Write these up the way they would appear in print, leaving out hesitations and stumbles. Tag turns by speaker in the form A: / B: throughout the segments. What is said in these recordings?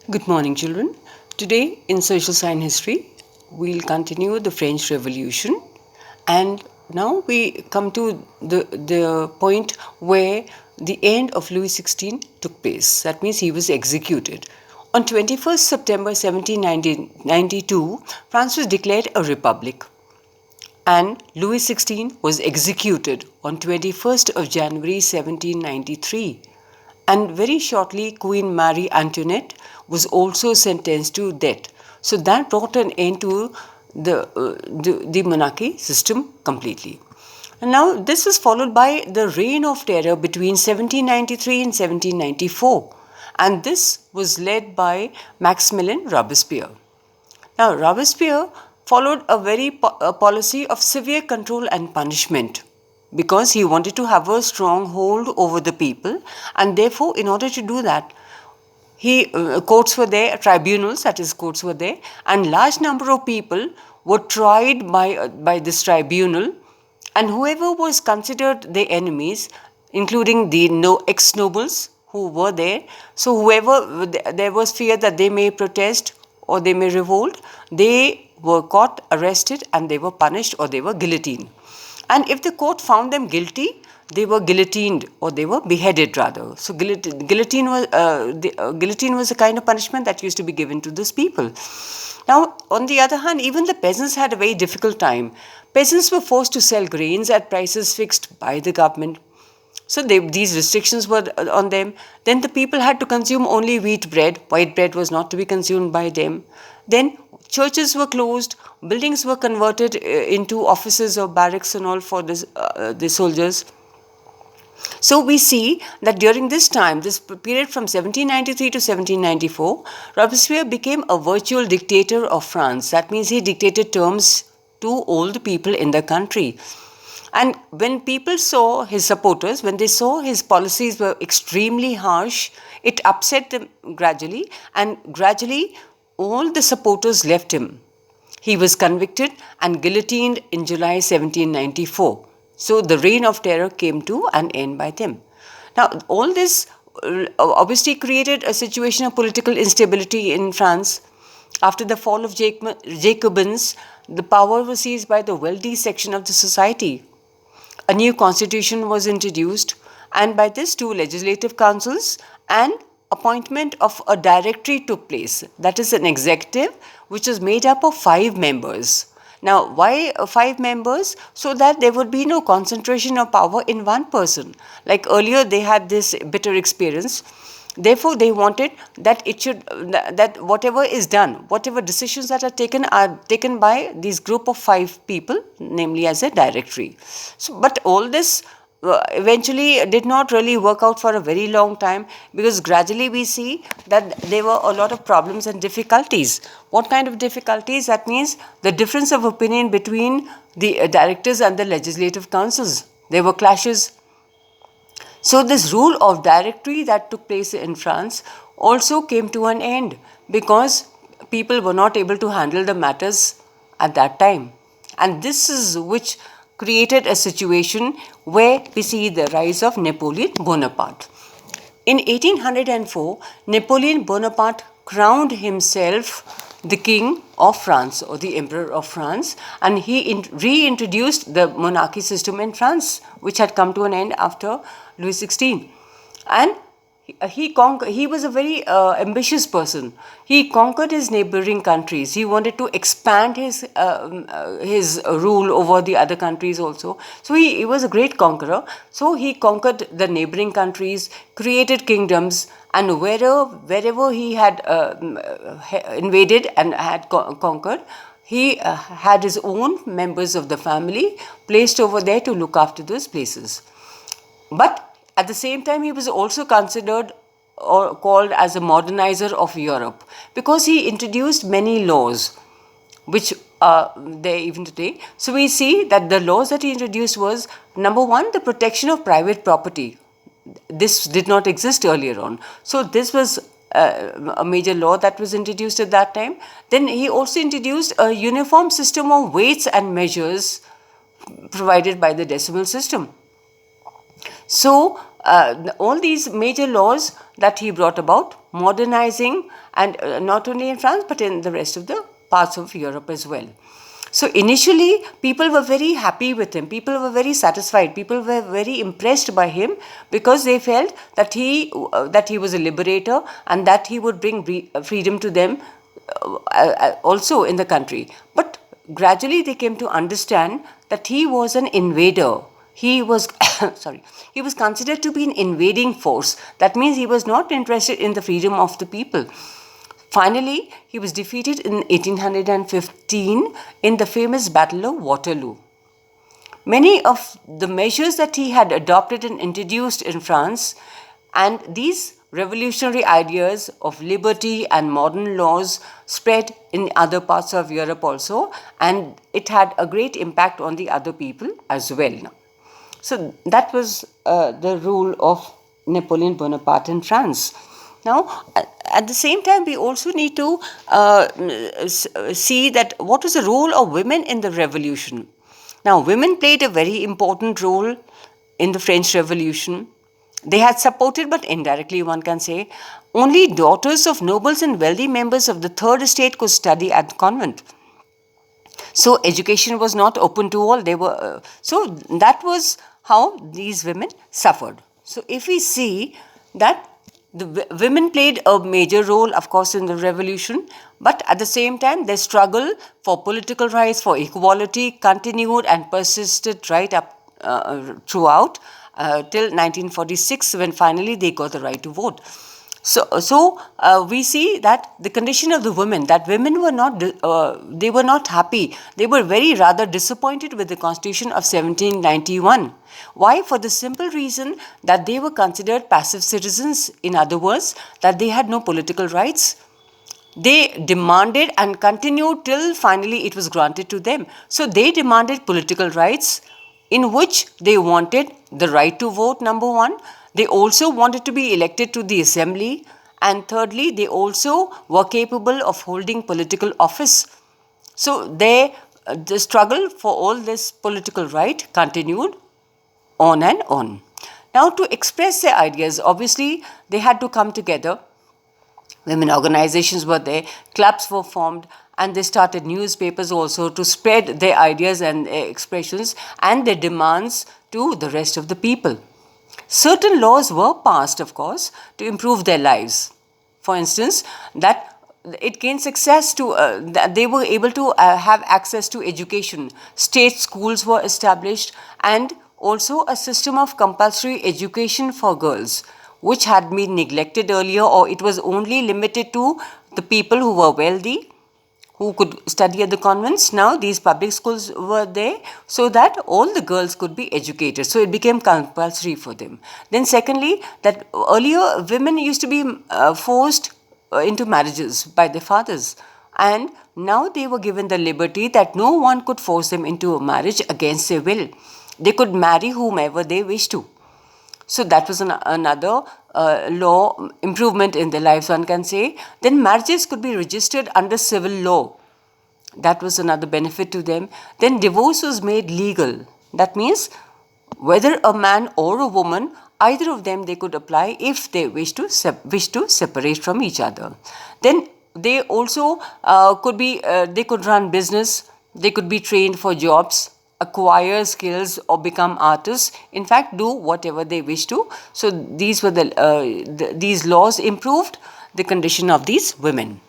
A: Good morning, children. Today in social science history, we'll continue the French Revolution, and now we come to the point where the end of Louis XVI took place. That means he was executed. On 21st September 1792, France was declared a republic, and Louis XVI was executed on 21st of January 1793. And very shortly, Queen Marie Antoinette was also sentenced to death. So that brought an end to the monarchy system completely. And now this was followed by the Reign of Terror between 1793 and 1794. And this was led by Maximilien Robespierre. Now, Robespierre followed a policy of severe control and punishment because he wanted to have a strong hold over the people, and therefore, in order to do that, courts were there, tribunals, that is, courts were there, and large number of people were tried by this tribunal, and whoever was considered their enemies, including the ex-nobles who were there, so whoever there was fear that they may protest or they may revolt, they were caught, arrested, and they were punished or they were guillotined. And if the court found them guilty, they were guillotined or they were beheaded rather. So guillotine was a kind of punishment that used to be given to those people. Now, on the other hand, even the peasants had a very difficult time. Peasants were forced to sell grains at prices fixed by the government. So these restrictions were on them. Then the people had to consume only wheat bread. White bread was not to be consumed by them. Then churches were closed. Buildings were converted into offices or barracks and all for the soldiers. So we see that during this time, this period from 1793 to 1794, Robespierre became a virtual dictator of France. That means he dictated terms to all the people in the country. And when people saw his supporters, when they saw his policies were extremely harsh, it upset them gradually, and gradually all the supporters left him. He was convicted and guillotined in July 1794. So the reign of terror came to an end by them. Now, all this obviously created a situation of political instability in France. After the fall of Jacobins, the power was seized by the wealthy section of the society. A new constitution was introduced, and by this, two legislative councils and appointment of a directory took place. That is an executive which is made up of 5 members. Now, why 5 members? So that there would be no concentration of power in one person. Like earlier, they had this bitter experience. Therefore, they wanted that that whatever is done, whatever decisions that are taken by these group of 5 people, namely as a directory. So, but all this eventually did not really work out for a very long time, because gradually we see that there were a lot of problems and difficulties. What kind of difficulties? That means the difference of opinion between the directors and the legislative councils. There were clashes. So this rule of directory that took place in France also came to an end, because people were not able to handle the matters at that time. And this is which created a situation where we see the rise of Napoleon Bonaparte. In 1804, Napoleon Bonaparte crowned himself the king of France, or the emperor of France, and he reintroduced the monarchy system in France, which had come to an end after Louis XVI. And he was a very ambitious person. He conquered his neighboring countries. He wanted to expand his rule over the other countries also. So he was a great conqueror. So he conquered the neighboring countries, created kingdoms, and wherever he had invaded and had conquered, he had his own members of the family placed over there to look after those places. But at the same time, he was also considered or called as a modernizer of Europe, because he introduced many laws which are there even today. So we see that the laws that he introduced was, number one, the protection of private property. This did not exist earlier on. So this was a major law that was introduced at that time. Then he also introduced a uniform system of weights and measures provided by the decimal system. So all these major laws that he brought about modernizing, and not only in France but in the rest of the parts of Europe as well. So initially, people were very happy with him. People were very satisfied. People were very impressed by him because they felt that he was a liberator and that he would bring freedom to them also in the country. But gradually, they came to understand that he was an invader. He was he was considered to be an invading force. That means he was not interested in the freedom of the people. Finally, he was defeated in 1815 in the famous Battle of Waterloo. Many of the measures that he had adopted and introduced in France, and these revolutionary ideas of liberty and modern laws spread in other parts of Europe also, and it had a great impact on the other people as well. So that was the rule of Napoleon Bonaparte in France. Now, at the same time, we also need to see that what was the role of women in the revolution. Now, women played a very important role in the French Revolution. They had supported, but indirectly one can say, only daughters of nobles and wealthy members of the third estate could study at the convent. So education was not open to all. So that was how these women suffered. So if we see that the women played a major role, of course, in the revolution, but at the same time, their struggle for political rights, for equality, continued and persisted right up throughout till 1946, when finally they got the right to vote. So we see that the condition of the women, that women were not, they were not happy. They were very rather disappointed with the Constitution of 1791. Why? For the simple reason that they were considered passive citizens. In other words, that they had no political rights. They demanded and continued till finally it was granted to them. So they demanded political rights, in which they wanted the right to vote, number one. They also wanted to be elected to the assembly. And thirdly, they also were capable of holding political office. So the struggle for all this political right continued on and on. Now, to express their ideas, obviously, they had to come together. Women organizations were there, clubs were formed, and they started newspapers also to spread their ideas and their expressions and their demands to the rest of the people. Certain laws were passed, of course, to improve their lives. For instance, that it gained success to, they were able to have access to education. State schools were established, and also a system of compulsory education for girls, which had been neglected earlier, or it was only limited to the people who were wealthy, who could study at the convents. Now these public schools were there so that all the girls could be educated. So it became compulsory for them. Then secondly, that earlier women used to be forced into marriages by their fathers. And now they were given the liberty that no one could force them into a marriage against their will. They could marry whomever they wished to. So that was another law improvement in their lives, one can say. Then marriages could be registered under civil law. That was another benefit to them. Then divorce was made legal. That means whether a man or a woman, either of them they could apply if they wish to separate from each other. Then they also they could run business, they could be trained for jobs, acquire skills, or become artists. In fact, do whatever they wish to. So these were these laws improved the condition of these women.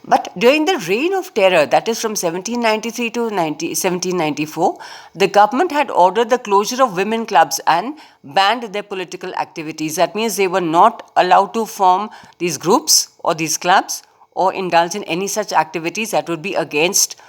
A: But during the reign of terror, that is from 1793 to 1794, the government had ordered the closure of women clubs and banned their political activities. That means they were not allowed to form these groups or these clubs or indulge in any such activities that would be against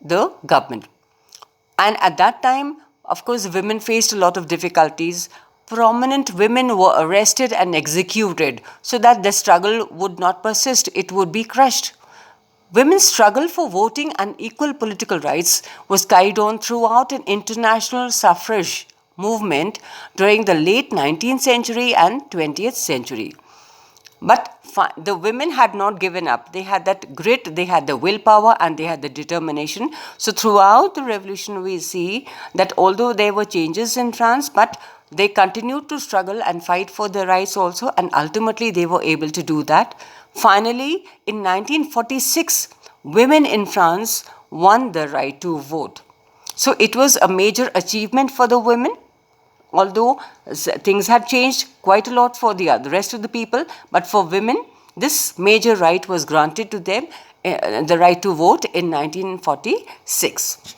A: the government. And at that time, of course, women faced a lot of difficulties. Prominent women were arrested and executed so that the struggle would not persist, it would be crushed. Women's struggle for voting and equal political rights was carried on throughout an international suffrage movement during the late 19th century and 20th century. But the women had not given up. They had that grit, they had the willpower, and they had the determination. So throughout the revolution, we see that although there were changes in France, but they continued to struggle and fight for their rights also, and ultimately they were able to do that. Finally, in 1946, women in France won the right to vote. So it was a major achievement for the women, although things had changed quite a lot for the rest of the people, but for women, this major right was granted to them, the right to vote in 1946.